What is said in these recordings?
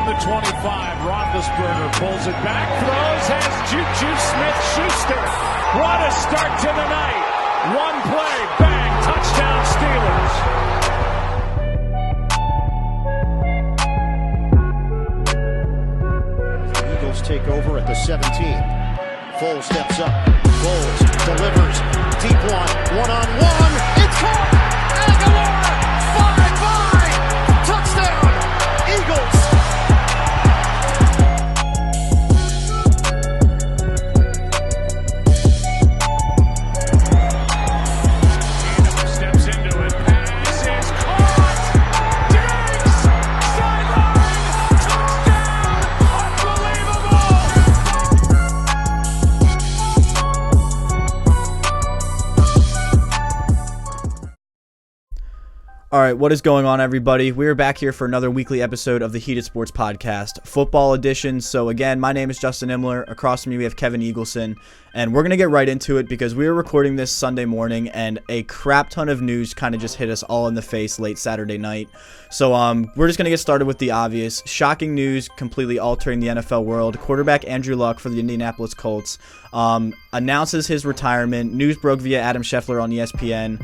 from the 25. Roethlisberger pulls it back, throws, has Juju Smith-Schuster. What a start to the night. One play, bang, touchdown Steelers. Eagles take over at the 17. Foles steps up. Foles delivers. Deep one-on-one. It's caught. Aguilar. Bye-bye. Touchdown. Eagles. Steps into it. Pass is caught. Diggs. Sideline. Touchdown. All right, what is going on, everybody? We're back here for another weekly episode of the Heated Sports Podcast, football edition. So again, my name is Justin Imler. Across from me, we have Kevin Eagleson, and we're going to get right into it because we were recording this Sunday morning, and a crap ton of news kind of just hit us all in the face late Saturday night. So we're just going to get started with the obvious. Shocking news completely altering the NFL world. Quarterback Andrew Luck for the Indianapolis Colts announces his retirement. News broke via Adam Scheffler on ESPN.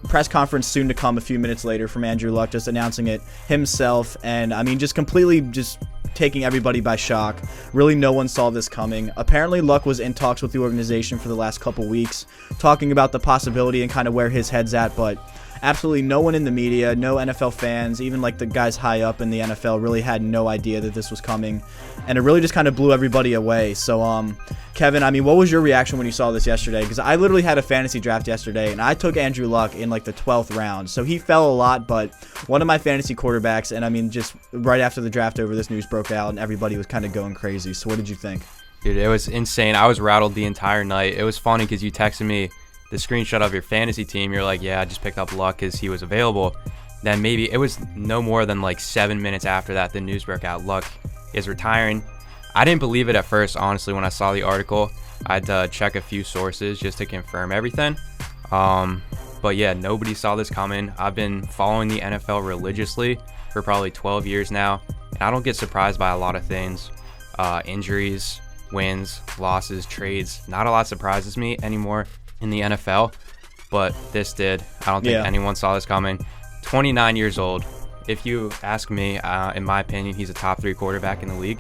Press conference soon to come a few minutes later from Andrew Luck just announcing it himself. And I mean, just completely just taking everybody by shock. Really, no one saw this coming. Apparently, Luck was in talks with the organization for the last couple weeks, talking about the possibility and kind of where his head's at, but absolutely no one in the media, no NFL fans, even like the guys high up in the NFL really had no idea that this was coming, and it really just kind of blew everybody away. So, Kevin, I mean, what was your reaction when you saw this yesterday? Because I literally had a fantasy draft yesterday, and I took Andrew Luck in like the 12th round, so he fell a lot, but one of my fantasy quarterbacks, and I mean, just right after the draft over, this news broke out, and everybody was kind of going crazy. So what did you think? Dude, it was insane. I was rattled the entire night. It was funny because you texted me the screenshot of your fantasy team. You're like, yeah, I just picked up Luck because he was available. Then maybe it was no more than like 7 minutes after that the news broke out. Luck is retiring. I didn't believe it at first, honestly, when I saw the article. I had to check a few sources just to confirm everything. But yeah, nobody saw this coming. I've been following the NFL religiously for probably 12 years now, and I don't get surprised by a lot of things. Injuries, wins, losses, trades. Not a lot surprises me anymore in the NFL, but this did. I don't think anyone saw this coming. 29 years old. If you ask me, in my opinion, he's a top 3 quarterback in the league.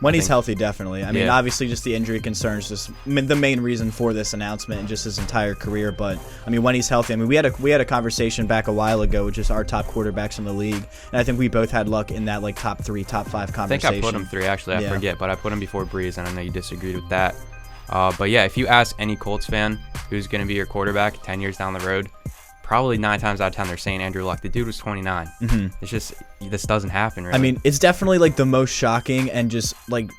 When he's healthy, definitely. I mean, obviously, just the injury concerns, just the main reason for this announcement and just his entire career. But I mean, when he's healthy, I mean, we had a conversation back a while ago, with just our top quarterbacks in the league, and I think we both had Luck in that like top 3, top 5 conversation. I think I put him 3 actually. I forget, but I put him before Breeze, and I know you disagreed with that. But yeah, if you ask any Colts fan who's going to be your quarterback 10 years down the road, probably 9 times out of 10 they're saying Andrew Luck. The dude was 29. It's just, this doesn't happen, really. I mean, it's definitely like the most shocking, and just like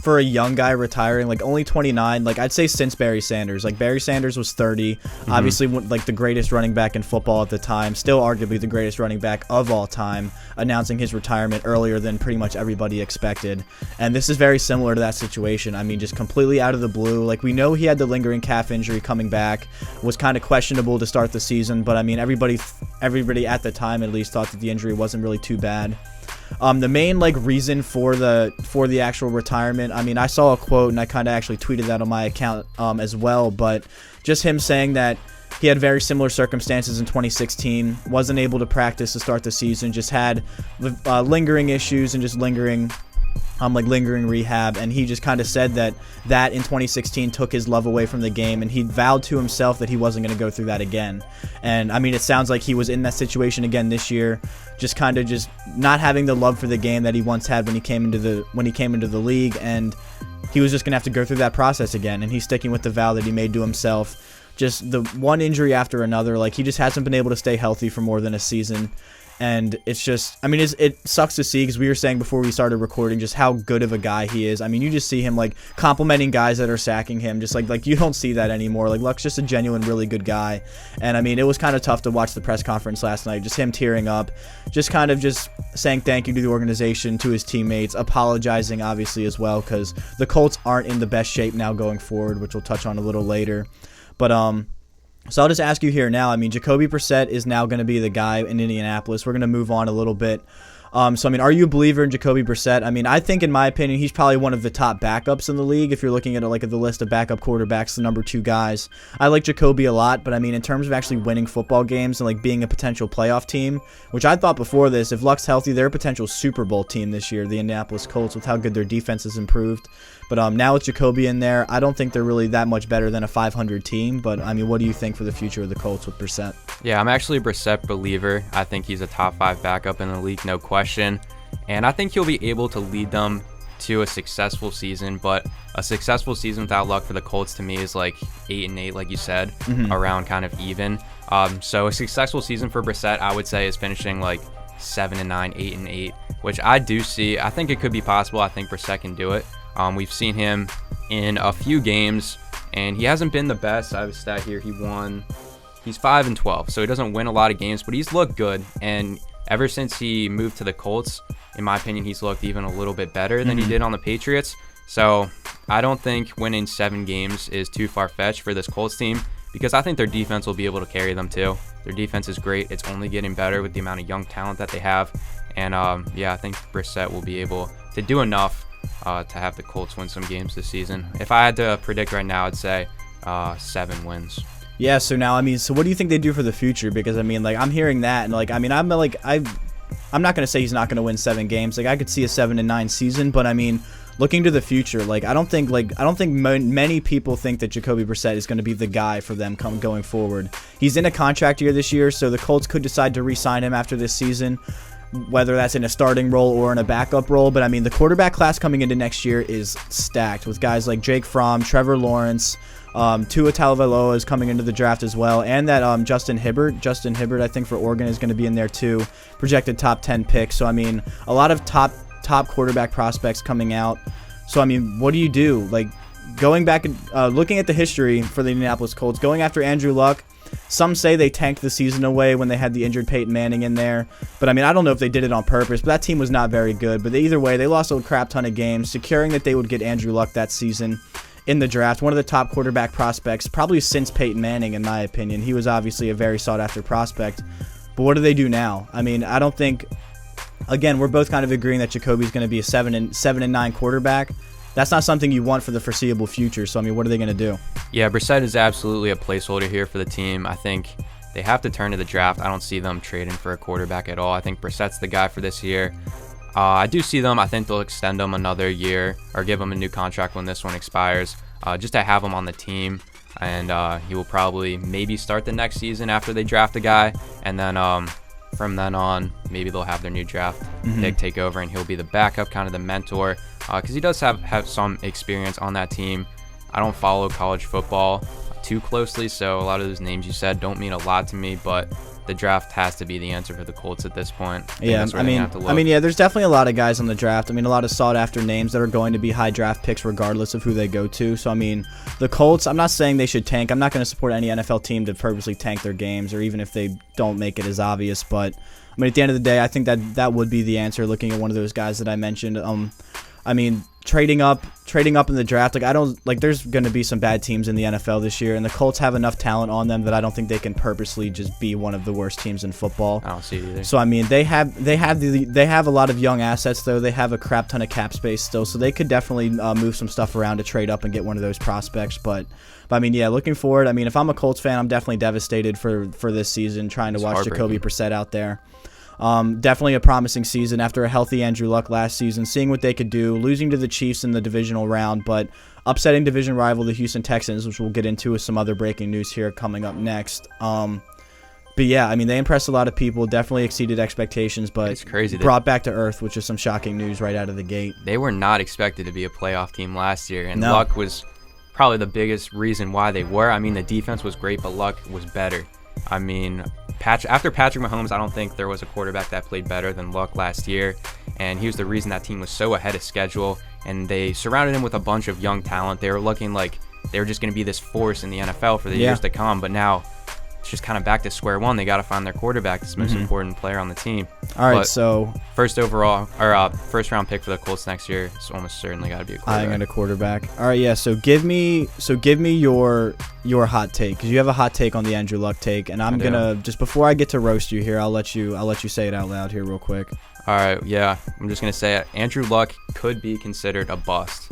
for a young guy retiring, like only 29, like I'd say since Barry Sanders. Like Barry Sanders was 30, obviously like the greatest running back in football at the time, still arguably the greatest running back of all time, announcing his retirement earlier than pretty much everybody expected. And this is very similar to that situation. I mean, just completely out of the blue. Like, we know he had the lingering calf injury coming back, was kind of questionable to start the season, but I mean, everybody at the time at least thought that the injury wasn't really too bad. The main like reason for the actual retirement, I mean, I saw a quote and I kind of actually tweeted that on my account as well, but just him saying that he had very similar circumstances in 2016, wasn't able to practice to start the season, just had lingering issues and just lingering rehab, and he just kind of said that in 2016 took his love away from the game, and he vowed to himself that he wasn't going to go through that again. And I mean, it sounds like he was in that situation again this year, just kind of just not having the love for the game that he once had when he came into the league, and he was just going to have to go through that process again, and he's sticking with the vow that he made to himself. Just the one injury after another, like he just hasn't been able to stay healthy for more than a season. And it's just, I mean, it sucks to see, because we were saying before we started recording just how good of a guy he is. I mean, you just see him like complimenting guys that are sacking him, just like you don't see that anymore. Like, Luck's just a genuine, really good guy. And I mean, it was kind of tough to watch the press conference last night, just him tearing up, just kind of just saying thank you to the organization, to his teammates, apologizing obviously as well, because the Colts aren't in the best shape now going forward, which we'll touch on a little later. But so I'll just ask you here now. I mean, Jacoby Brissett is now going to be the guy in Indianapolis. We're going to move on a little bit. So, I mean, are you a believer in Jacoby Brissett? I mean, I think, in my opinion, he's probably one of the top backups in the league. If you're looking at like the list of backup quarterbacks, the number 2 guys, I like Jacoby a lot. But I mean, in terms of actually winning football games and like being a potential playoff team, which I thought before this, if Luck's healthy, they're a potential Super Bowl team this year, the Indianapolis Colts, with how good their defense has improved. But now with Jacoby in there, I don't think they're really that much better than a 500 team. But I mean, what do you think for the future of the Colts with Brissett? Yeah, I'm actually a Brissett believer. I think he's a top 5 backup in the league, no question. And I think he'll be able to lead them to a successful season. But a successful season without Luck for the Colts to me is like 8-8, like you said, around kind of even. So a successful season for Brissett, I would say, is finishing like 7-9, 8-8, which I do see. I think it could be possible. I think Brissett can do it. We've seen him in a few games, and he hasn't been the best. I have a stat here. He's 5-12, so he doesn't win a lot of games, but he's looked good. And ever since he moved to the Colts, in my opinion, he's looked even a little bit better than he did on the Patriots. So I don't think winning 7 games is too far-fetched for this Colts team, because I think their defense will be able to carry them too. Their defense is great. It's only getting better with the amount of young talent that they have. And yeah, I think Brissett will be able to do enough to have the Colts win some games this season. If I had to predict right now, I'd say 7 wins. Yeah, so now, I mean, so what do you think they do for the future? Because, I mean, like, I'm hearing that, and, like, I mean, I'm not going to say he's not going to win 7 games. Like, I could see a 7-9 season, but, I mean, looking to the future, like, I don't think many people think that Jacoby Brissett is going to be the guy for them going forward. He's in a contract year this year, so the Colts could decide to re-sign him after this season, whether that's in a starting role or in a backup role. But I mean, the quarterback class coming into next year is stacked with guys like Jake Fromm, Trevor Lawrence, Tua Tagovailoa is coming into the draft as well, and that Justin Hibbert, I think, for Oregon is going to be in there too, projected top 10 pick. So I mean, a lot of top quarterback prospects coming out. So I mean, what do you do? Like, going back and looking at the history for the Indianapolis Colts, going after Andrew Luck. Some say they tanked the season away when they had the injured Peyton Manning in there. But, I mean, I don't know if they did it on purpose, but that team was not very good. But either way, they lost a crap ton of games, securing that they would get Andrew Luck that season in the draft. One of the top quarterback prospects, probably since Peyton Manning, in my opinion. He was obviously a very sought-after prospect. But what do they do now? I mean, I don't think... Again, we're both kind of agreeing that Jacoby's going to be a 7-9 quarterback. That's not something you want for the foreseeable future. So, I mean, what are they going to do? Yeah, Brissett is absolutely a placeholder here for the team. I think they have to turn to the draft. I don't see them trading for a quarterback at all. I think Brissett's the guy for this year. I do see them. I think they'll extend him another year or give him a new contract when this one expires, just to have him on the team. And he will probably maybe start the next season after they draft a guy. And then from then on, maybe they'll have their new draft pick take over, and he'll be the backup, kind of the mentor, because he does have some experience on that team. I don't follow college football too closely, so a lot of those names you said don't mean a lot to me, but the draft has to be the answer for the Colts at this point. Yeah, I mean, yeah, there's definitely a lot of guys on the draft. I mean, a lot of sought-after names that are going to be high draft picks regardless of who they go to. So, I mean, the Colts, I'm not saying they should tank. I'm not going to support any NFL team to purposely tank their games, or even if they don't make it as obvious. But, I mean, at the end of the day, I think that would be the answer, looking at one of those guys that I mentioned. I mean, trading up in the draft, there's going to be some bad teams in the NFL this year, and the Colts have enough talent on them that I don't think they can purposely just be one of the worst teams in football. I don't see it either. So I mean, they have a lot of young assets, though. They have a crap ton of cap space still, so they could definitely move some stuff around to trade up and get one of those prospects. But I mean, yeah, looking forward. I mean, if I'm a Colts fan, I'm definitely devastated for this season, trying to watch Jacoby Brissett out there. Definitely a promising season after a healthy Andrew Luck last season, seeing what they could do, losing to the Chiefs in the divisional round, but upsetting division rival the Houston Texans, which we'll get into with some other breaking news here coming up next. But yeah, I mean, they impressed a lot of people, definitely exceeded expectations, but it's crazy. Brought back to earth, which is some shocking news right out of the gate. They were not expected to be a playoff team last year, and Luck was probably the biggest reason why they were. I mean, the defense was great, but Luck was better. I mean, after Patrick Mahomes, I don't think there was a quarterback that played better than Luck last year, and he was the reason that team was so ahead of schedule, and they surrounded him with a bunch of young talent. They were looking like they were just going to be this force in the NFL for the years to come, but now it's just kind of back to square one. They got to find their quarterback, this most important player on the team. All right, But so first round pick for the Colts next year is almost certainly got to be a quarterback. I got a quarterback. All right, yeah. So give me your hot take, because you have a hot take on the Andrew Luck take, and I'm gonna just before I get to roast you here, I'll let you say it out loud here real quick. All right, yeah. I'm just gonna say it. Andrew Luck could be considered a bust,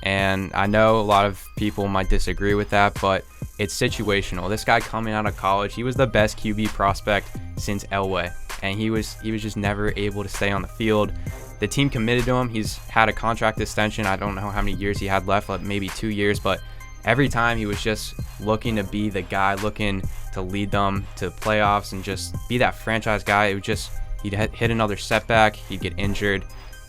and I know a lot of people might disagree with that, but it's situational. This guy coming out of college, he was the best QB prospect since Elway, and he was just never able to stay on the field. The team committed to him. He's had a contract extension. I don't know how many years he had left, like maybe 2 years, but every time he was just looking to be the guy, looking to lead them to playoffs and just be that franchise guy. It would just, he'd hit another setback, he'd get injured,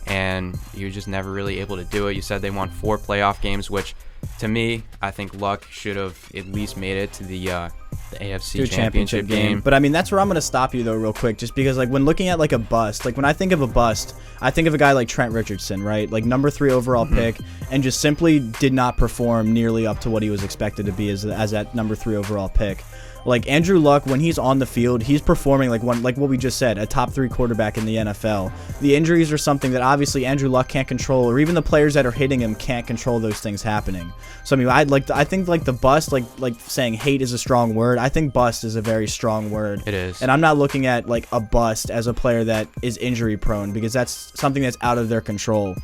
and he was just never really able to do it. You said they won 4 playoff games, which to me, I think Luck should have at least made it to the AFC championship game. But I mean, that's where I'm going to stop you though real quick, just because like when looking at like a bust, like when I think of a bust, I think of a guy like Trent Richardson, right? Like number 3 overall pick, and just simply did not perform nearly up to what he was expected to be as that number 3 overall pick. Like Andrew Luck, when he's on the field, he's performing like what we just said, a top 3 quarterback in the NFL. The injuries are something that obviously Andrew Luck can't control, or even the players that are hitting him can't control those things happening. So I mean, I think like the bust, like saying hate is a strong word. I think bust is a very strong word. It is. And I'm not looking at like a bust as a player that is injury prone, because that's something that's out of their control.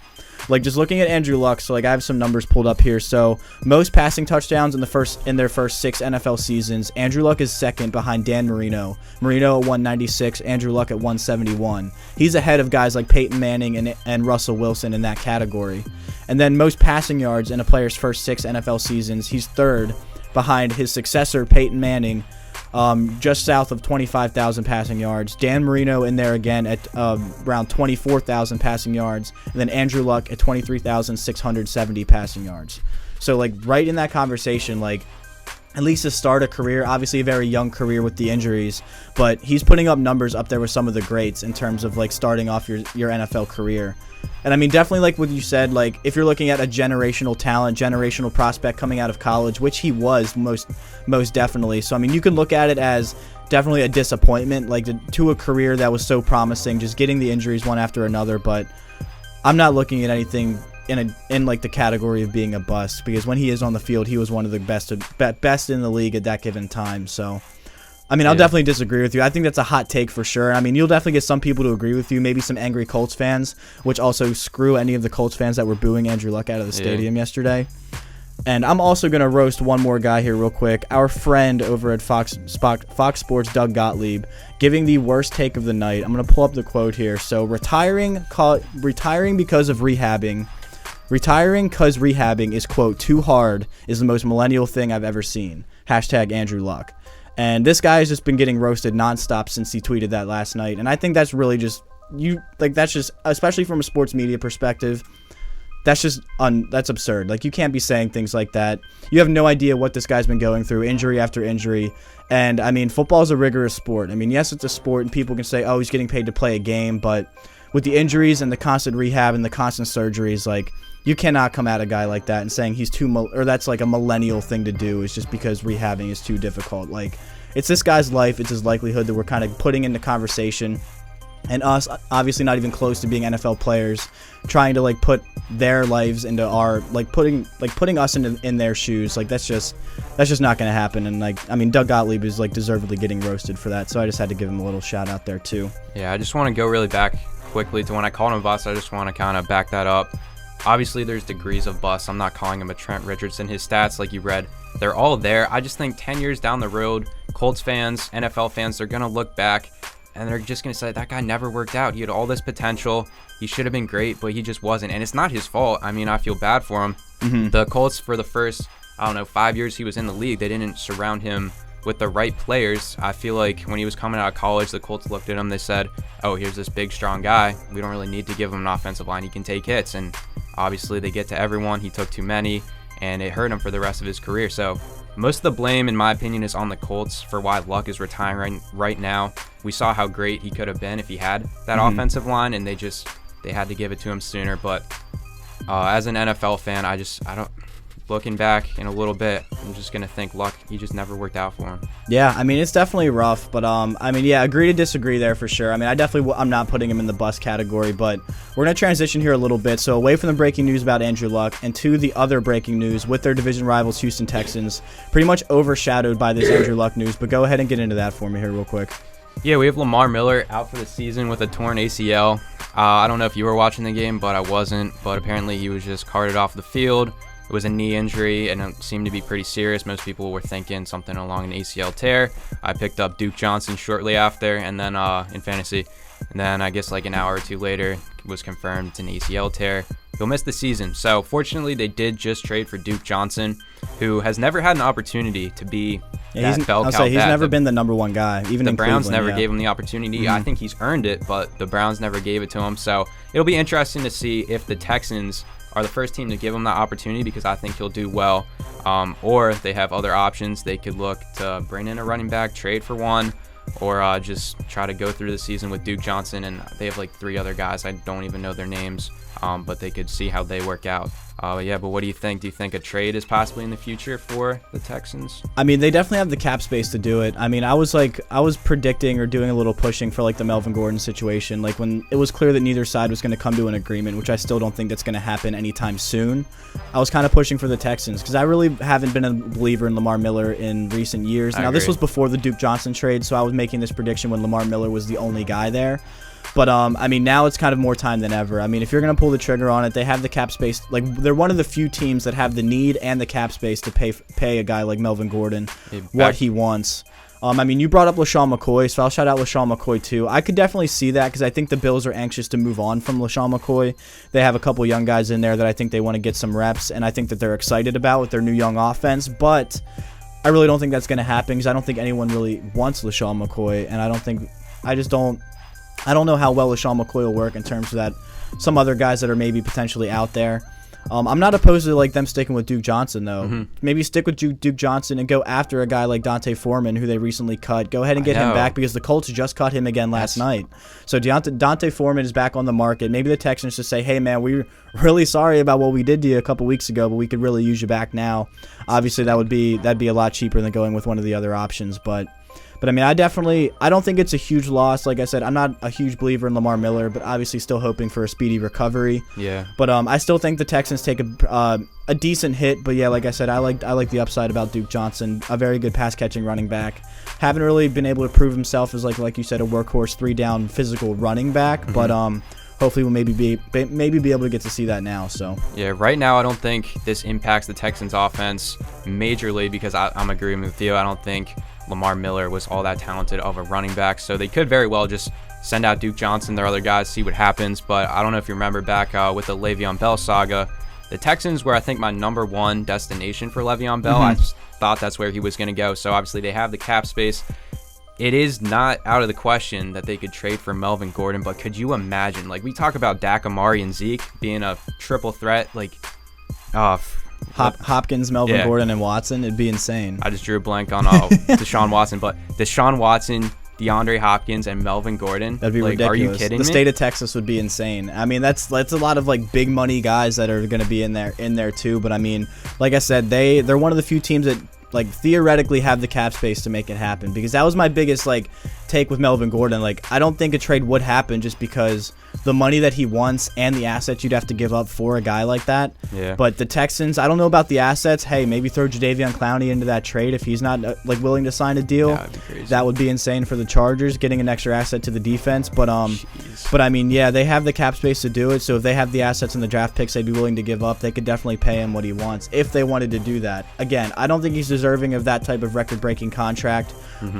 Like just looking at Andrew Luck, so like I have some numbers pulled up here. So most passing touchdowns in their first 6 NFL seasons, Andrew Luck is second behind Dan Marino. Marino at 196, Andrew Luck at 171. He's ahead of guys like Peyton Manning and Russell Wilson in that category. And then most passing yards in a player's first 6 NFL seasons, he's third behind his successor Peyton Manning, just south of 25,000 passing yards. Dan Marino in there again at around 24,000 passing yards, and then Andrew Luck at 23,670 passing yards. So like right in that conversation, like at least to start a career, obviously a very young career with the injuries, but he's putting up numbers up there with some of the greats in terms of like starting off your NFL career. And I mean, definitely like what you said, like if you're looking at a generational talent, generational prospect coming out of college, which he was most definitely. So I mean, you can look at it as definitely a disappointment, like to a career that was so promising, just getting the injuries one after another. But I'm not looking at anything in like the category of being a bust, because when he is on the field, he was one of the best in the league at that given time. So I mean, I'll definitely disagree with you. I think that's a hot take for sure. I mean, you'll definitely get some people to agree with you, maybe some angry Colts fans, which also screw any of the Colts fans that were booing Andrew Luck out of the stadium yesterday. And I'm also going to roast one more guy here real quick. Our friend over at Fox Sports, Doug Gottlieb, giving the worst take of the night. I'm going to pull up the quote here. So, retiring because of rehabbing. Retiring because rehabbing is, quote, too hard is the most millennial thing I've ever seen. Hashtag Andrew Luck. And this guy has just been getting roasted nonstop since he tweeted that last night. And I think that's really just, that's just, especially from a sports media perspective, that's absurd. Like, you can't be saying things like that. You have no idea what this guy's been going through, injury after injury. And, I mean, football is a rigorous sport. I mean, yes, it's a sport, and people can say, oh, he's getting paid to play a game. But with the injuries and the constant rehab and the constant surgeries, like, you cannot come at a guy like that and saying he's or that's like a millennial thing to do is just because rehabbing is too difficult. Like, it's this guy's life, it's his livelihood that we're kind of putting into conversation, and us obviously not even close to being NFL players, trying to like put their lives into our putting us in their shoes. Like that's just not going to happen. And like, I mean, Doug Gottlieb is like deservedly getting roasted for that, so I just had to give him a little shout out there too. Yeah, I just want to go really back quickly to when I called him a bust. I just want to kind of back that up. Obviously, there's degrees of bust. I'm not calling him a Trent Richardson. His stats, like you read, they're all there. I just think 10 years down the road, Colts fans, NFL fans, they're going to look back and they're just going to say, that guy never worked out. He had all this potential. He should have been great, but he just wasn't. And it's not his fault. I mean, I feel bad for him. The Colts, for the first, 5 years he was in the league, they didn't surround him with the right players. I feel like when he was coming out of college, the Colts looked at him, they said, oh, here's this big, strong guy. We don't really need to give him an offensive line. He can take hits. And obviously they get to everyone. He took too many, and it hurt him for the rest of his career. So most of the blame, in my opinion, is on the Colts for why Luck is retiring right now. We saw how great he could have been if he had that offensive line, and they had to give it to him sooner. But as an NFL fan, looking back in a little bit, I'm just going to think luck, he just never worked out for him. Yeah, I mean, it's definitely rough, but I mean, yeah, agree to disagree there for sure. I mean, I'm not putting him in the bust category, but we're going to transition here a little bit. So away from the breaking news about Andrew Luck and to the other breaking news with their division rivals, Houston Texans, pretty much overshadowed by this Andrew Luck news, but go ahead and get into that for me here real quick. Yeah, we have Lamar Miller out for the season with a torn ACL. I don't know if you were watching the game, but I wasn't. But apparently he was just carted off the field. It was a knee injury, and it seemed to be pretty serious. Most people were thinking something along an ACL tear. I picked up Duke Johnson shortly after, and then in fantasy. And then I guess like an hour or two later, it was confirmed it's an ACL tear. He'll miss the season. So fortunately, they did just trade for Duke Johnson, who has never had an opportunity to be that bell cow. He's never been the number one guy. Even the in Browns Cleveland, never gave him the opportunity. I think he's earned it, but the Browns never gave it to him. So it'll be interesting to see if the Texans are the first team to give him that opportunity, because I think he'll do well. Or they have other options. They could look to bring in a running back, trade for one, or just try to go through the season with Duke Johnson. And they have like 3 other guys. I don't even know their names, but they could see how they work out. Yeah, but what do you think? Do you think a trade is possibly in the future for the Texans? I mean, they definitely have the cap space to do it. I mean, I was predicting or doing a little pushing for like the Melvin Gordon situation, like when it was clear that neither side was going to come to an agreement, which I still don't think that's going to happen anytime soon. I was kind of pushing for the Texans because I really haven't been a believer in Lamar Miller in recent years. Now, this was before the Duke Johnson trade, so I was making this prediction when Lamar Miller was the only guy there. But, I mean, now it's kind of more time than ever. I mean, if you're going to pull the trigger on it, they have the cap space. Like, they're one of the few teams that have the need and the cap space to pay a guy like Melvin Gordon what he wants. I mean, you brought up LaShawn McCoy, so I'll shout out LaShawn McCoy, too. I could definitely see that because I think the Bills are anxious to move on from LaShawn McCoy. They have a couple young guys in there that I think they want to get some reps, and I think that they're excited about with their new young offense. But I really don't think that's going to happen because I don't think anyone really wants LaShawn McCoy, and I don't know how well LaShawn McCoy will work in terms of that. Some other guys that are maybe potentially out there. I'm not opposed to like them sticking with Duke Johnson though. Maybe stick with Duke Johnson and go after a guy like Dante Foreman, who they recently cut. Go ahead and get him back because the Colts just cut him again last night. So Dante Foreman is back on the market. Maybe the Texans just say, "Hey man, we're really sorry about what we did to you a couple weeks ago, but we could really use you back now." Obviously, that'd be a lot cheaper than going with one of the other options, but I mean, I don't think it's a huge loss. Like I said, I'm not a huge believer in Lamar Miller, but obviously still hoping for a speedy recovery. Yeah. But I still think the Texans take a decent hit. But yeah, like I said, I like the upside about Duke Johnson, a very good pass catching running back. Haven't really been able to prove himself as like you said, a workhorse 3-down physical running back. But hopefully we'll maybe be able to get to see that now. So yeah, right now I don't think this impacts the Texans offense majorly because I'm agreeing with you. I don't think Lamar Miller was all that talented of a running back, so they could very well just send out Duke Johnson, their other guys, see what happens. But I don't know if you remember back with the Le'Veon Bell saga, the Texans were, I think, my number one destination for Le'Veon Bell. I just thought that's where he was going to go. So obviously they have the cap space. It is not out of the question that they could trade for Melvin Gordon, but could you imagine, like we talk about Dak, Amari, and Zeke being a triple threat, like Hopkins, Melvin Gordon, and Watson, it'd be insane. I just drew a blank on Deshaun Watson, but Deshaun Watson, DeAndre Hopkins, and Melvin Gordon. That'd be ridiculous. Are you kidding me? The state of Texas would be insane. I mean, that's a lot of like big money guys that are going to be in there too. But I mean, like I said, they're one of the few teams that like theoretically have the cap space to make it happen, because that was my biggest like take with Melvin Gordon. Like, I don't think a trade would happen just because the money that he wants and the assets you'd have to give up for a guy like that. Yeah. But the Texans, I don't know about the assets. Hey, maybe throw Jadeveon Clowney into that trade if he's not like willing to sign a deal. That would be crazy. That would be insane for the Chargers, getting an extra asset to the defense. But I mean, yeah, they have the cap space to do it. So if they have the assets and the draft picks they'd be willing to give up, they could definitely pay him what he wants if they wanted to do that. Again, I don't think he's deserving of that type of record-breaking contract.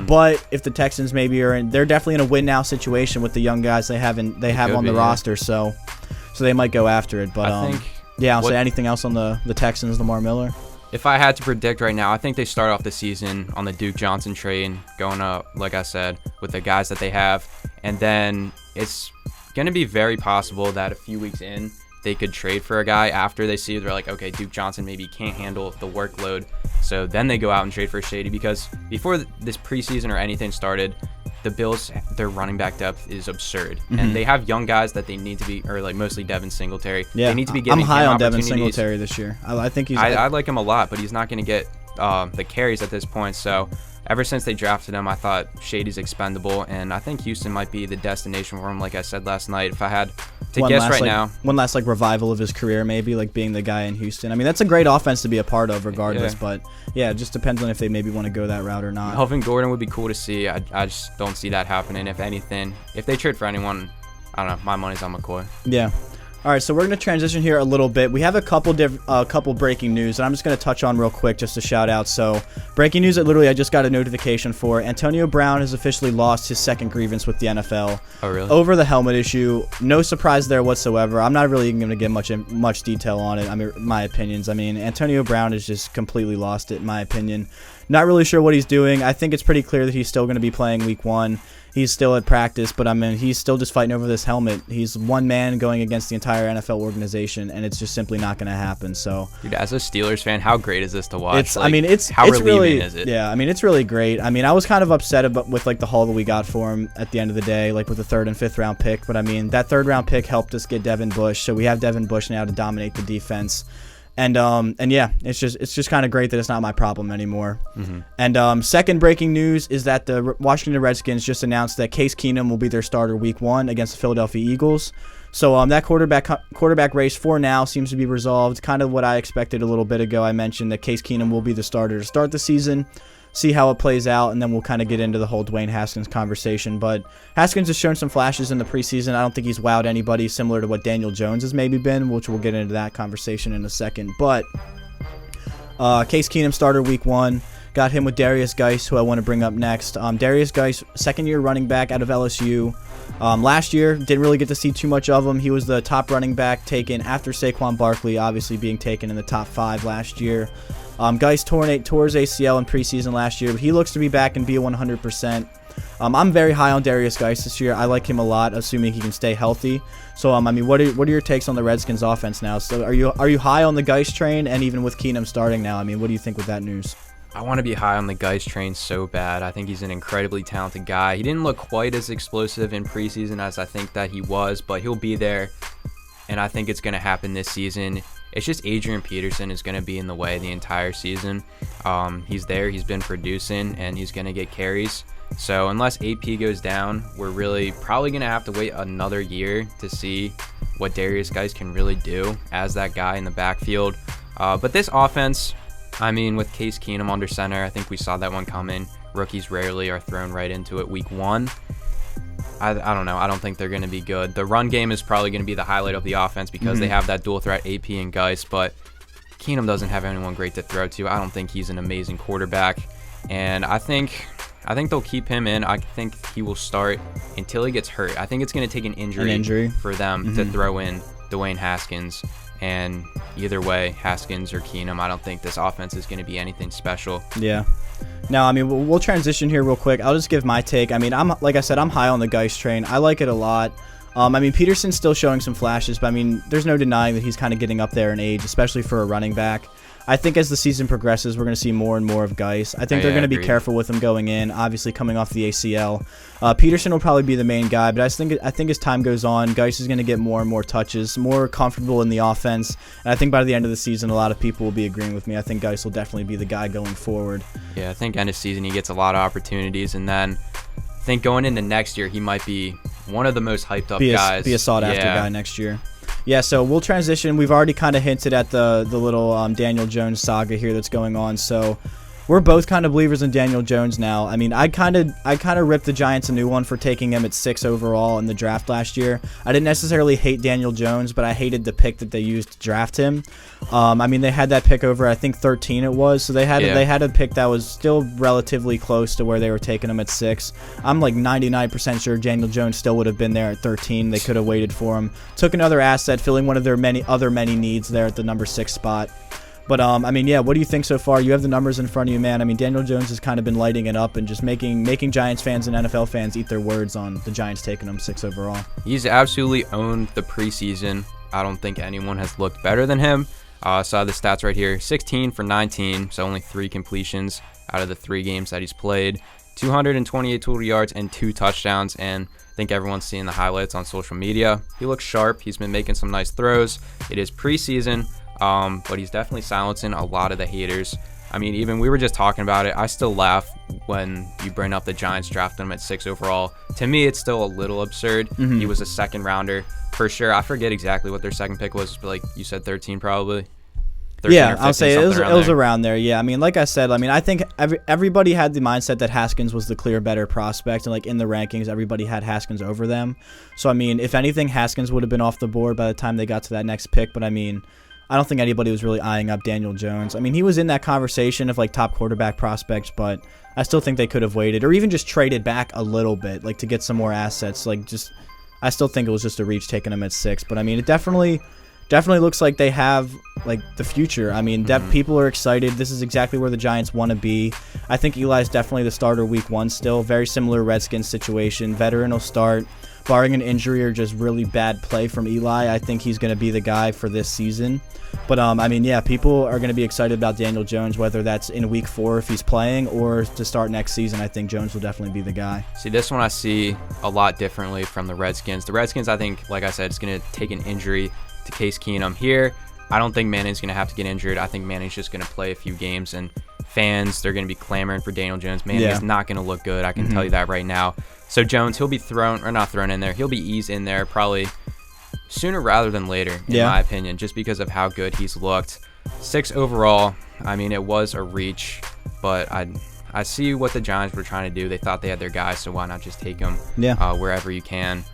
But if the Texans maybe they're definitely in a win-now situation with the young guys they have on the roster, so they might go after it. But I think I'll say anything else on the Texans, Lamar Miller. If I had to predict right now, I think they start off the season on the Duke Johnson train, going up, like I said, with the guys that they have, and then it's going to be very possible that a few weeks in, they could trade for a guy after they see they're like, okay, Duke Johnson maybe can't handle the workload. So then they go out and trade for Shady, because before this preseason or anything started, the Bills, their running back depth is absurd, and they have young guys that they need to be, or like mostly Devin Singletary. Yeah, they need to be getting. I'm high on Devin opportunities. Singletary this year. I think he's. I like him a lot, but he's not going to get the carries at this point. So ever since they drafted him, I thought Shady's expendable, and I think Houston might be the destination for him. Like I said last night, if I had to guess right now, one last like revival of his career, maybe like being the guy in Houston. I mean, that's a great offense to be a part of, regardless. Yeah. But yeah, it just depends on if they maybe want to go that route or not. Melvin Gordon would be cool to see. I just don't see that happening. If anything, if they trade for anyone, I don't know. My money's on McCoy. Yeah. All right, so we're going to transition here a little bit. We have a couple breaking news, and I'm just going to touch on real quick just to shout out. So, breaking news that literally I just got a notification for. Antonio Brown has officially lost his second grievance with the NFL. Oh, really? Over the helmet issue. No surprise there whatsoever. I'm not really going to give much detail on it. I mean, my opinions. I mean, Antonio Brown has just completely lost it, in my opinion. Not really sure what he's doing. I think it's pretty clear that he's still going to be playing week 1. He's still at practice, but I mean, he's still just fighting over this helmet. He's one man going against the entire NFL organization, and it's just simply not going to happen. So, dude, as a Steelers fan, how great is this to watch? It's, I mean, it's how it's relieving really, is it? Yeah, I mean, it's really great. I mean, I was kind of upset with like the haul that we got for him at the end of the day, like with the 3rd and 5th round pick. But I mean, that 3rd round pick helped us get Devin Bush, so we have Devin Bush now to dominate the defense. And yeah, it's just kind of great that it's not my problem anymore. And second breaking news is that the Washington Redskins just announced that Case Keenum will be their starter week 1 against the Philadelphia Eagles. So that quarterback race for now seems to be resolved. Kind of what I expected a little bit ago. I mentioned that Case Keenum will be the starter to start the season. See how it plays out, and then we'll kind of get into the whole Dwayne Haskins conversation. But Haskins has shown some flashes in the preseason. I don't think he's wowed anybody, similar to what Daniel Jones has maybe been, which we'll get into that conversation in a second. But Case Keenum starter week 1. Got him with Darius Geis, who I want to bring up next. Darius Geis, second-year running back out of LSU. Last year, didn't really get to see too much of him. He was the top running back taken after Saquon Barkley, obviously being taken in the top 5 last year. Geis tore his ACL in preseason last year, but he looks to be back and be a 100%. I'm very high on Darius Geis this year. I like him a lot, assuming he can stay healthy. So, I mean, what are your takes on the Redskins offense now? So, are you high on the Geis train? And even with Keenum starting now, I mean, what do you think with that news? I want to be high on the Geis train so bad. I think he's an incredibly talented guy. He didn't look quite as explosive in preseason as I think that he was, but he'll be there, and I think it's going to happen this season. It's just Adrian Peterson is going to be in the way the entire season. He's there, he's been producing, and he's going to get carries. So unless AP goes down, we're really probably going to have to wait another year to see what Darius Geis can really do as that guy in the backfield. But this offense, I mean, with Case Keenum under center, I think we saw that one coming. Rookies rarely are thrown right into it week 1. I don't know. I don't think they're going to be good. The run game is probably going to be the highlight of the offense because they have that dual threat AP and Geis, but Keenum doesn't have anyone great to throw to. I don't think he's an amazing quarterback, and I think they'll keep him in. I think he will start until he gets hurt. I think it's going to take an injury for them to throw in Dwayne Haskins, and either way, Haskins or Keenum, I don't think this offense is going to be anything special. Yeah. Now, I mean, we'll transition here real quick. I'll just give my take. I mean, like I said, I'm high on the Geis train. I like it a lot. I mean, Peterson's still showing some flashes, but I mean, there's no denying that he's kind of getting up there in age, especially for a running back. I think as the season progresses, we're going to see more and more of Geis. I think they're going to be careful with him going in, obviously coming off the ACL. Peterson will probably be the main guy, but I think as time goes on, Geis is going to get more and more touches, more comfortable in the offense. And I think by the end of the season, a lot of people will be agreeing with me. I think Geis will definitely be the guy going forward. Yeah, I think end of season he gets a lot of opportunities, and then I think going into next year, he might be one of the most hyped up guys. Be a sought-after guy next year. Yeah, so we'll transition. We've already kind of hinted at the little Daniel Jones saga here that's going on. So we're both kind of believers in Daniel Jones now. I mean, I kind of ripped the Giants a new one for taking him at 6 overall in the draft last year. I didn't necessarily hate Daniel Jones, but I hated the pick that they used to draft him. I mean, they had that pick over, I think 13 it was. So they had a pick that was still relatively close to where they were taking him at 6. I'm like 99% sure Daniel Jones still would have been there at 13. They could have waited for him. Took another asset, filling one of their many needs there at the number 6 spot. But, I mean, yeah, what do you think so far? You have the numbers in front of you, man. I mean, Daniel Jones has kind of been lighting it up and just making Giants fans and NFL fans eat their words on the Giants taking him 6 overall. He's absolutely owned the preseason. I don't think anyone has looked better than him. Saw the stats right here. 16 for 19, so only 3 completions out of the 3 games that he's played. 228 total yards and 2 touchdowns, and I think everyone's seeing the highlights on social media. He looks sharp. He's been making some nice throws. It is preseason, but he's definitely silencing a lot of the haters. I mean, even we were just talking about it. I still laugh when you bring up the Giants drafted him at 6 overall. To me, it's still a little absurd. He was a second rounder for sure. I forget exactly what their second pick was, but like you said, 13 probably. Yeah, I'll say it was around there. Yeah, I mean, like I said, I think everybody had the mindset that Haskins was the clear better prospect, and like in the rankings, everybody had Haskins over them. So I mean, if anything, Haskins would have been off the board by the time they got to that next pick. But I mean, I don't think anybody was really eyeing up Daniel Jones. I mean, he was in that conversation of like top quarterback prospects, but I still think they could have waited or even just traded back a little bit, like to get some more assets. I still think it was just a reach taking him at 6. But I mean, it definitely looks like they have like the future. I mean, people are excited. This is exactly where the Giants want to be. I think Eli's definitely the starter week 1 still. Very similar Redskins situation. Veteran will start. Barring an injury or just really bad play from Eli, I think he's going to be the guy for this season. But, I mean, yeah, people are going to be excited about Daniel Jones, whether that's in week 4 if he's playing or to start next season. I think Jones will definitely be the guy. See, this one I see a lot differently from the Redskins. The Redskins, I think, like I said, it's going to take an injury to Case Keenum. Here, I don't think Manning's going to have to get injured. I think Manning's just going to play a few games, and fans, they're going to be clamoring for Daniel Jones. Manning is not going to look good. I can tell you that right now. So Jones, he'll be not thrown in there. He'll be eased in there probably sooner rather than later, in my opinion, just because of how good he's looked. 6 overall, I mean, it was a reach, but I see what the Giants were trying to do. They thought they had their guy, so why not just take him wherever you can.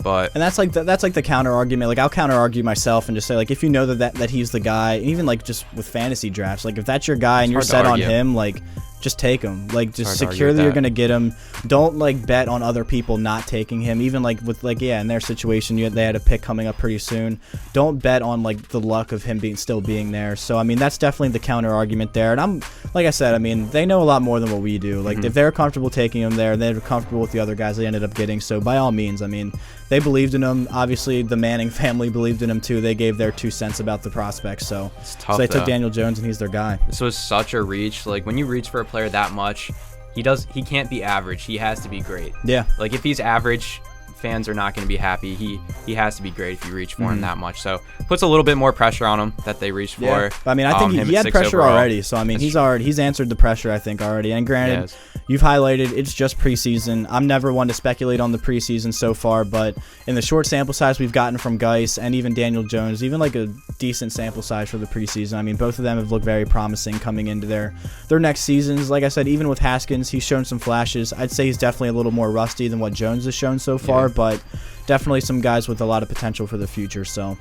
But and that's like the counter argument. Like I'll counter argue myself and just say like if you know that he's the guy, even like just with fantasy drafts, like if that's your guy and you're set on him, like just take him. Like just secure that you're gonna get him. Don't like bet on other people not taking him. Even like with like in their situation, they had a pick coming up pretty soon. Don't bet on like the luck of him still being there. So I mean that's definitely the counter argument there. And I'm like I said, I mean they know a lot more than what we do. Like if they're comfortable taking him there, they're comfortable with the other guys they ended up getting. So by all means, I mean they believed in him. Obviously the Manning family believed in him too. They gave their 2 cents about the prospects. So they took Daniel Jones and he's their guy. This was such a reach. Like when you reach for a player that much, he can't be average. He has to be great. Yeah. Like if he's average, fans are not going to be happy. He has to be great if you reach for him that much. So puts a little bit more pressure on him that they reached for. I mean, I think he had pressure already. So I mean, he's answered the pressure I think already. And granted, you've highlighted it's just preseason. I'm never one to speculate on the preseason so far, but in the short sample size we've gotten from Geis and even Daniel Jones, even like a decent sample size for the preseason. I mean, both of them have looked very promising coming into their next seasons. Like I said, even with Haskins, he's shown some flashes. I'd say he's definitely a little more rusty than what Jones has shown so far, but definitely some guys with a lot of potential for the future. So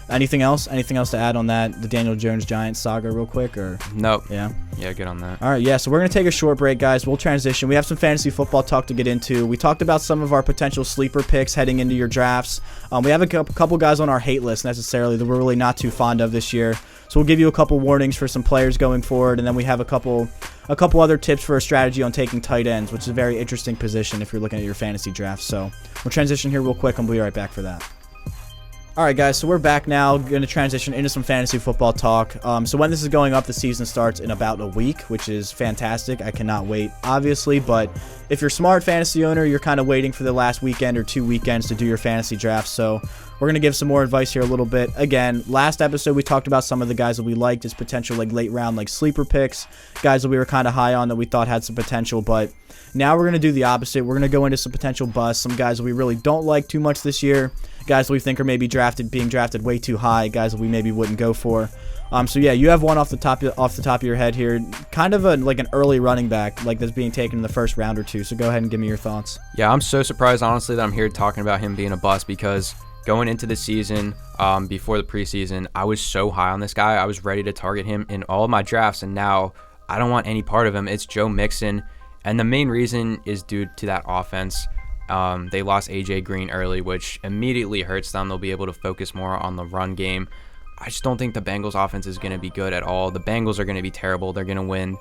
anything else to add on the Daniel Jones Giants saga real quick? Or nope. Yeah, good on that. All right, so we're going to take a short break, guys. We'll transition. We have some fantasy football talk to get into. We talked about some of our potential sleeper picks heading into your drafts. We have a couple guys on our hate list necessarily that we're really not too fond of this year, so we'll give you a couple warnings for some players going forward, and then we have a couple other tips for a strategy on taking tight ends, which is a very interesting position if you're looking at your fantasy draft. So we'll transition here real quick and we'll be right back for that. All right, guys, so we're back now. Going to transition into some fantasy football talk. So when this is going up, the season starts in about a week, which is fantastic. I cannot wait, obviously. But if you're a smart fantasy owner, you're kind of waiting for the last weekend or 2 weekends to do your fantasy draft. So we're going to give some more advice here a little bit. Again, last episode, we talked about some of the guys that we liked as potential like late round, like sleeper picks, guys that we were kind of high on that we thought had some potential. But now we're going to do the opposite. We're going to go into some potential busts, some guys that we really don't like too much this year, guys that we think are maybe being drafted way too high, guys that we maybe wouldn't go for. So yeah, you have one off the top of your head here, kind of like an early running back, like that's being taken in the first round or two. So go ahead and give me your thoughts. Yeah, I'm so surprised, honestly, that I'm here talking about him being a bust, because going into the season, before the preseason, I was so high on this guy. I was ready to target him in all of my drafts, and now I don't want any part of him. It's Joe Mixon, and the main reason is due to that offense. They lost AJ Green early, which immediately hurts them. They'll be able to focus more on the run game. I just don't think the Bengals offense is going to be good at all. The Bengals are going to be terrible. They're going to win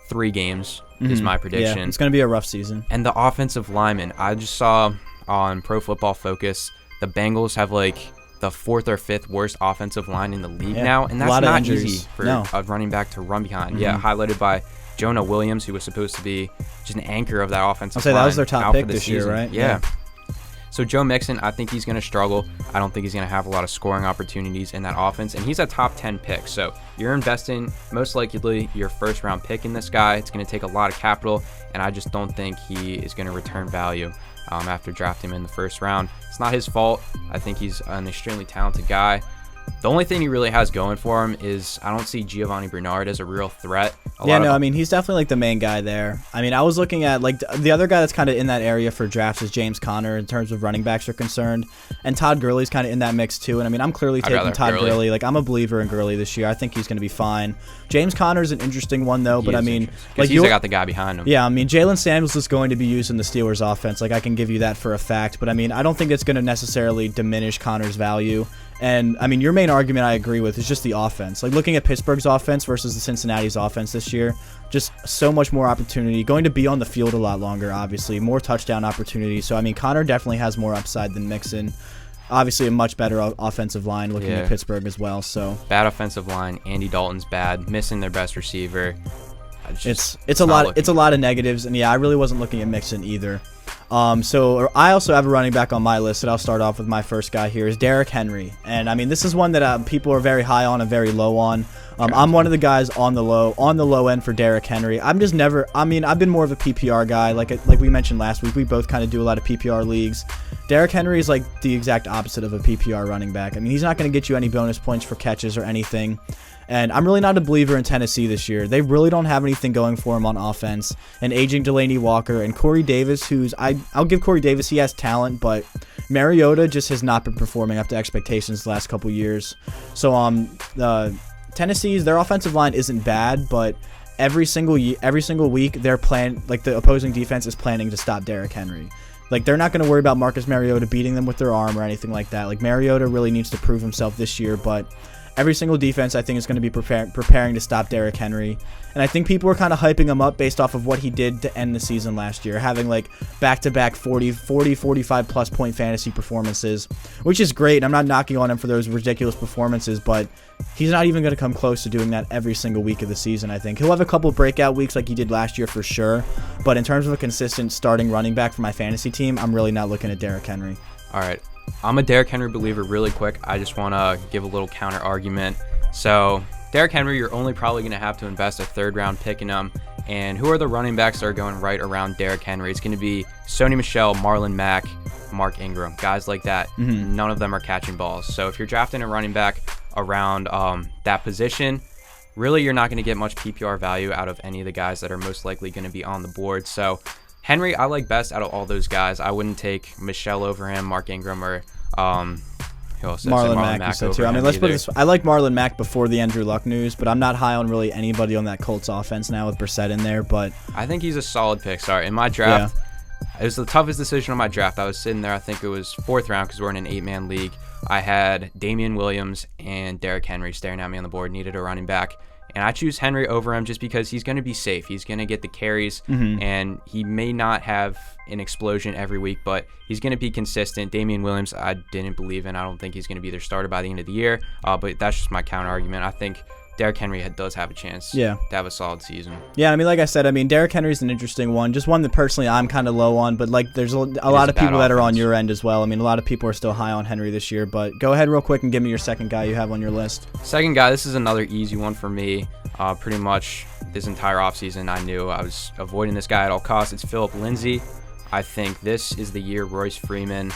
3 games, is my prediction. Yeah, it's going to be a rough season. And the offensive linemen, I just saw on Pro Football Focus, the Bengals have like the 4th or 5th worst offensive line in the league now, and that's not easy for a running back to run behind. Yeah, highlighted by Jonah Williams, who was supposed to be just an anchor of that offensive line. That was their top out pick for the this year, season. right? Yeah. So Joe Mixon, I think he's going to struggle. I don't think he's going to have a lot of scoring opportunities in that offense, and he's a top 10 pick. So you're investing most likely your first round pick in this guy. It's going to take a lot of capital, and I just don't think he is going to return value after drafting him in the first round. It's not his fault. I think he's an extremely talented guy. The only thing he really has going for him is I don't see Giovanni Bernard as a real threat. I mean, he's definitely like the main guy there. I mean, I was looking at like the other guy that's kind of in that area for drafts is James Conner in terms of running backs are concerned. And Todd Gurley's kind of in that mix too. And I mean, I'm clearly taking Todd Gurley. Like, I'm a believer in Gurley this year. I think he's going to be fine. James Conner's an interesting one though, but I mean, like he's got the guy behind him. Yeah, I mean, Jalen Samuels is going to be used in the Steelers offense. Like, I can give you that for a fact. But I mean, I don't think it's going to necessarily diminish Conner's value. And, I mean, your main argument I agree with is just the offense. Like, looking at Pittsburgh's offense versus the Cincinnati's offense this year, just so much more opportunity. Going to be on the field a lot longer, obviously. More touchdown opportunities. So, I mean, Conner definitely has more upside than Mixon. Obviously, a much better offensive line looking at Pittsburgh as well. So bad offensive line. Andy Dalton's bad. Missing their best receiver. It's a lot of negatives. And, yeah, I really wasn't looking at Mixon either. So I also have a running back on my list that I'll start off with. My first guy here is Derrick Henry. And I mean, this is one that people are very high on and very low on. I'm one of the guys on the low end for Derrick Henry. I've been more of a PPR guy. Like we mentioned last week, we both kind of do a lot of PPR leagues. Derrick Henry is like the exact opposite of a PPR running back. I mean, he's not going to get you any bonus points for catches or anything. And I'm really not a believer in Tennessee this year. They really don't have anything going for him on offense. And aging Delaney Walker and Corey Davis, I'll give Corey Davis, he has talent, but Mariota just has not been performing up to expectations the last couple years. So Tennessee's, their offensive line isn't bad, but every single week they're planning, like the opposing defense is planning to stop Derrick Henry. Like, they're not going to worry about Marcus Mariota beating them with their arm or anything like that. Like, Mariota really needs to prove himself this year, but every single defense, I think, is going to be preparing to stop Derrick Henry. And I think people are kind of hyping him up based off of what he did to end the season last year, having like back-to-back 45-plus point fantasy performances, which is great. I'm not knocking on him for those ridiculous performances, but he's not even going to come close to doing that every single week of the season, I think. He'll have a couple breakout weeks like he did last year for sure, but in terms of a consistent starting running back for my fantasy team, I'm really not looking at Derrick Henry. All right. I'm a Derrick Henry believer really quick. I just want to give a little counter argument. So Derrick Henry, you're only probably going to have to invest a third-round pick in him. And who are the running backs that are going right around Derrick Henry? It's going to be Sony Michel, Marlon Mack, Mark Ingram, guys like that. Mm-hmm. None of them are catching balls. So if you're drafting a running back around that position, really you're not going to get much PPR value out of any of the guys that are most likely going to be on the board. So Henry, I like best out of all those guys. I wouldn't take Michelle over him, Mark Ingram, or who else? Marlon Mack you said too. I mean, let's put this. I like Marlon Mack before the Andrew Luck news, but I'm not high on really anybody on that Colts offense now with Brissett in there. But I think he's a solid pick. Sorry, in my draft, it was the toughest decision of my draft. I was sitting there. I think it was fourth round because we're in an 8-man league. I had Damian Williams and Derrick Henry staring at me on the board. Needed a running back. And I choose Henry over him just because he's going to be safe. He's going to get the carries, and he may not have an explosion every week, but he's going to be consistent. Damian Williams, I didn't believe in. I don't think he's going to be their starter by the end of the year, but that's just my counter argument. I think Derrick Henry does have a chance to have a solid season. Yeah, I mean, like I said, Derrick Henry's an interesting one. Just one that personally I'm kind of low on, but like there's a lot of people that are on your end as well. I mean, a lot of people are still high on Henry this year, but go ahead real quick and give me your second guy you have on your list. Second guy, this is another easy one for me. Pretty much this entire offseason, I knew I was avoiding this guy at all costs. It's Phillip Lindsay. I think this is the year Royce Freeman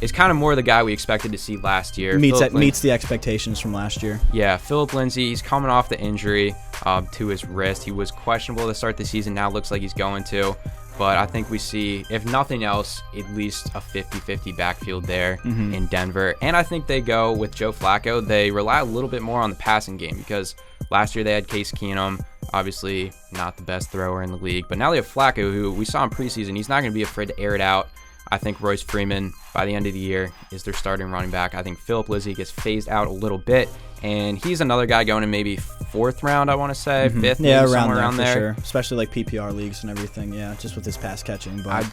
is kind of more the guy we expected to see last year. Meets the expectations from last year. Yeah, Phillip Lindsay, he's coming off the injury to his wrist. He was questionable to start the season. Now looks like he's going to. But I think we see, if nothing else, at least a 50-50 backfield there in Denver. And I think they go with Joe Flacco. They rely a little bit more on the passing game because last year they had Case Keenum, obviously not the best thrower in the league. But now they have Flacco, who we saw in preseason. He's not going to be afraid to air it out. I think Royce Freeman, by the end of the year, is their starting running back. I think Phillip Lindsay gets phased out a little bit. And he's another guy going in maybe fourth round, I want to say, fifth, somewhere around there. Sure. Especially like PPR leagues and everything, just with his pass catching. But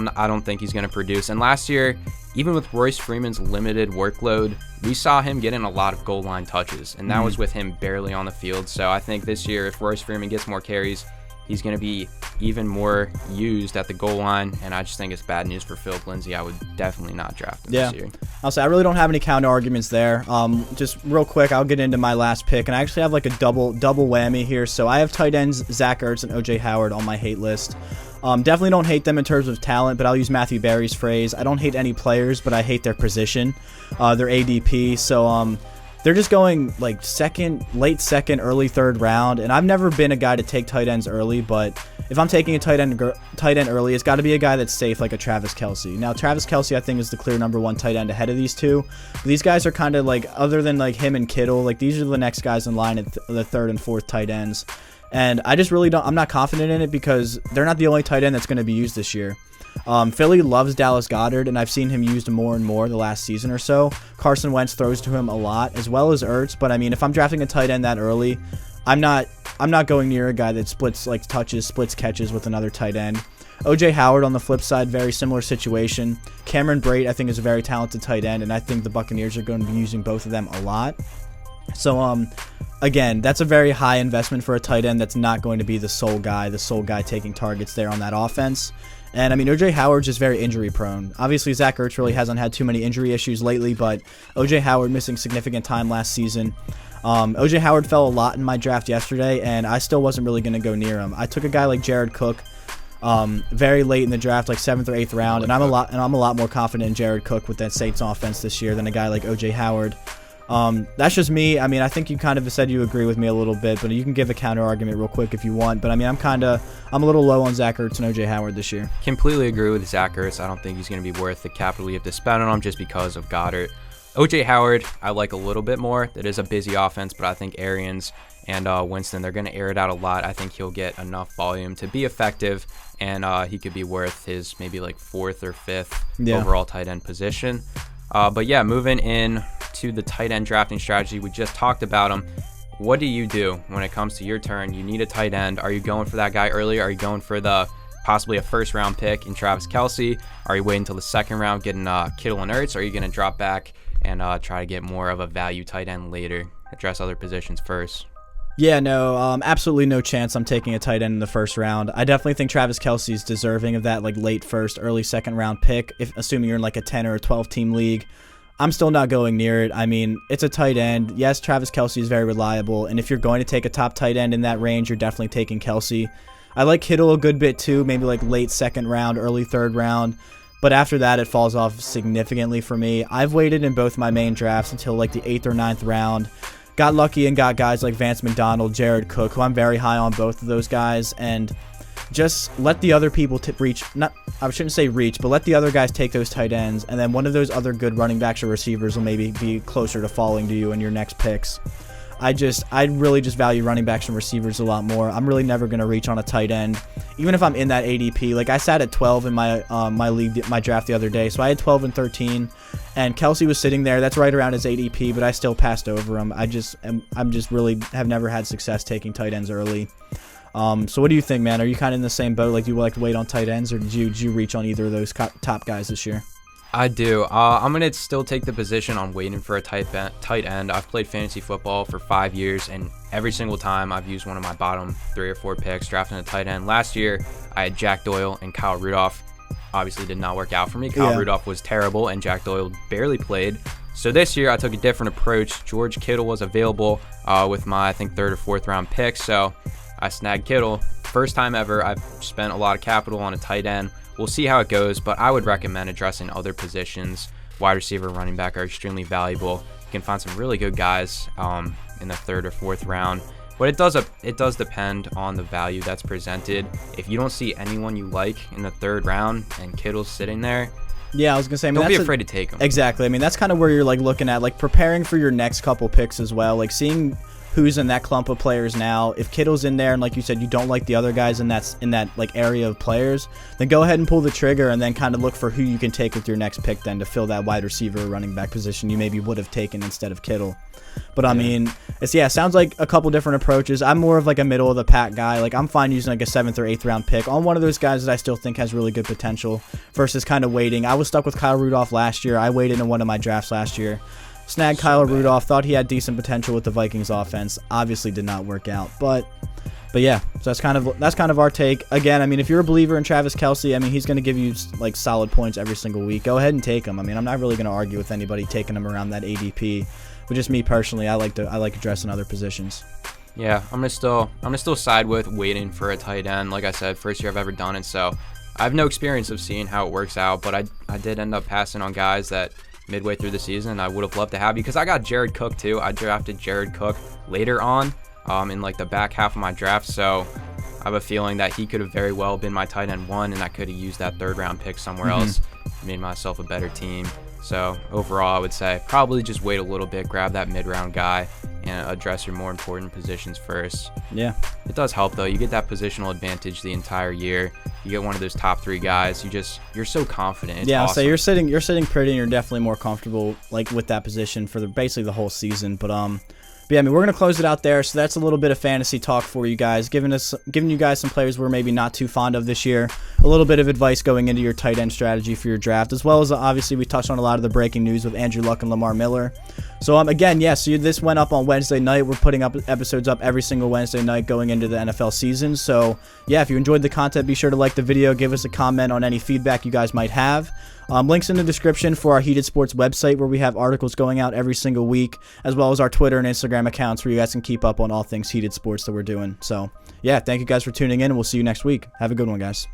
I don't think he's going to produce. And last year, even with Royce Freeman's limited workload, we saw him getting a lot of goal line touches, and that was with him barely on the field. So I think this year, if Royce Freeman gets more carries, he's going to be even more used at the goal line, and I just think it's bad news for Philip Lindsay. I would definitely not draft him this year. I'll say I really don't have any counter arguments there. Just real quick, I'll get into my last pick, and I actually have like a double whammy here. So I have tight ends Zach Ertz and OJ Howard on my hate list. Definitely don't hate them in terms of talent, but I'll use Matthew Berry's phrase. I don't hate any players, but I hate their position, their ADP. So they're just going like late second, early third round, and I've never been a guy to take tight ends early, but if I'm taking a tight end early, it's got to be a guy that's safe, like a Travis Kelce. Now, Travis Kelce, I think, is the clear number one tight end ahead of these two. But these guys are kind of like, other than like him and Kittle, like these are the next guys in line at the third and fourth tight ends. And I just really I'm not confident in it because they're not the only tight end that's going to be used this year. Philly loves Dallas Goedert, and I've seen him used more and more the last season or so. Carson Wentz throws to him a lot, as well as Ertz. But I mean, if I'm drafting a tight end that early, I'm not going near a guy that splits catches with another tight end. OJ Howard on the flip side, very similar situation. Cameron Brate, I think, is a very talented tight end, and I think the Buccaneers are going to be using both of them a lot. So, again, that's a very high investment for a tight end that's not going to be the sole guy taking targets there on that offense. And, I mean, O.J. Howard's just very injury-prone. Obviously, Zach Ertz really hasn't had too many injury issues lately, but O.J. Howard missing significant time last season. O.J. Howard fell a lot in my draft yesterday, and I still wasn't really going to go near him. I took a guy like Jared Cook very late in the draft, like 7th or 8th round, and I'm a lot more confident in Jared Cook with that Saints offense this year than a guy like O.J. Howard. That's just me. I mean, I think you kind of said you agree with me a little bit, but you can give a counter argument real quick if you want. But I mean, I'm a little low on Zach Ertz and OJ Howard this year. Completely agree with Zach Ertz. I don't think he's going to be worth the capital you have to spend on him just because of Goddard. OJ Howard, I like a little bit more. That is a busy offense, but I think Arians and Winston, they're going to air it out a lot. I think he'll get enough volume to be effective, and he could be worth his maybe like 4th or 5th overall tight end position. But yeah, moving in to the tight end drafting strategy, we just talked about them. What do you do when it comes to your turn? You need a tight end. Are you going for that guy early? Are you going for possibly a first-round pick in Travis Kelce? Are you waiting until the second round, getting Kittle and Ertz? Or are you going to drop back and try to get more of a value tight end later, address other positions first? Yeah, no, absolutely no chance I'm taking a tight end in the first round. I definitely think Travis Kelce is deserving of that like late first, early second round pick, assuming you're in like a 10 or a 12 team league. I'm still not going near it. I mean, it's a tight end. Yes, Travis Kelce is very reliable, and if you're going to take a top tight end in that range, you're definitely taking Kelce. I like Kittle a good bit too, maybe like late second round, early third round. But after that, it falls off significantly for me. I've waited in both my main drafts until like the 8th or 9th round. Got lucky and got guys like Vance McDonald, Jared Cook, who I'm very high on both of those guys, and just let the other people I shouldn't say reach, but let the other guys take those tight ends, and then one of those other good running backs or receivers will maybe be closer to falling to you in your next picks. I really just value running backs and receivers a lot more. I'm really never going to reach on a tight end, even if I'm in that ADP. Like I sat at 12 in my league, my draft the other day, so I had 12 and 13, and Kelce was sitting there. That's right around his ADP, but I still passed over him. I'm just really have never had success taking tight ends early. So what do you think, man? Are you kind of in the same boat? Like, do you like to wait on tight ends, or did you reach on either of those top guys this year? I do. I'm going to still take the position on waiting for a tight end. I've played fantasy football for 5 years, and every single time I've used one of my bottom 3 or 4 picks drafting a tight end. Last year, I had Jack Doyle and Kyle Rudolph. Obviously did not work out for me. Kyle Rudolph was terrible, and Jack Doyle barely played. So this year, I took a different approach. George Kittle was available with my, I think, 3rd or 4th round pick, so I snagged Kittle. First time ever I've spent a lot of capital on a tight end. We'll see how it goes, but I would recommend addressing other positions. Wide receiver, running back are extremely valuable. You can find some really good guys in the 3rd or 4th round, but it does depend on the value that's presented. If you don't see anyone you like in the 3rd round and Kittle's sitting there, yeah, I was gonna say, I mean, don't be afraid to take them. Exactly. I mean, that's kind of where you're like looking at, like preparing for your next couple picks as well, like seeing who's in that clump of players now. If Kittle's in there and like you said, you don't like the other guys in that like area of players, then go ahead and pull the trigger and then kind of look for who you can take with your next pick then to fill that wide receiver or running back position you maybe would have taken instead of Kittle. But I mean, it sounds like a couple different approaches. I'm more of like a middle of the pack guy. Like I'm fine using like a 7th or 8th round pick on one of those guys that I still think has really good potential versus kind of waiting. I was stuck with Kyle Rudolph last year. I waited in one of my drafts last year. Snagged Kyle Rudolph, thought he had decent potential with the Vikings offense. Obviously did not work out. But But yeah, so that's kind of our take. Again, I mean, if you're a believer in Travis Kelce, I mean, he's going to give you like solid points every single week. Go ahead and take him. I mean, I'm not really going to argue with anybody taking him around that ADP. But just me personally, I like addressing other positions. Yeah, I'm gonna still side with waiting for a tight end. Like I said, first year I've ever done it, so I have no experience of seeing how it works out. But I did end up passing on guys that midway through the season I would have loved to have, because I got Jared Cook too. I drafted Jared Cook later on, in like the back half of my draft, so I have a feeling that he could have very well been my tight end 1, and I could have used that 3rd round pick somewhere else, made myself a better team. So overall, I would say probably just wait a little bit, grab that mid-round guy, and address your more important positions first. Yeah. It does help though. You get that positional advantage the entire year. You get one of those top 3 guys. You're so confident. It's yeah, awesome. So you're sitting pretty, and you're definitely more comfortable like with that position for basically the whole season. But yeah, I mean, we're gonna close it out there. So that's a little bit of fantasy talk for you guys, giving you guys some players we're maybe not too fond of this year. A little bit of advice going into your tight end strategy for your draft, as well as obviously we touched on a lot of the breaking news with Andrew Luck and Lamar Miller. So again, yeah, so this went up on Wednesday night. We're putting up episodes up every single Wednesday night going into the NFL season. So yeah, if you enjoyed the content, be sure to like the video, give us a comment on any feedback you guys might have. Links in the description for our Heated Sports website, where we have articles going out every single week, as well as our Twitter and Instagram accounts where you guys can keep up on all things Heated Sports that we're doing. So yeah, thank you guys for tuning in, and we'll see you next week. Have a good one, guys.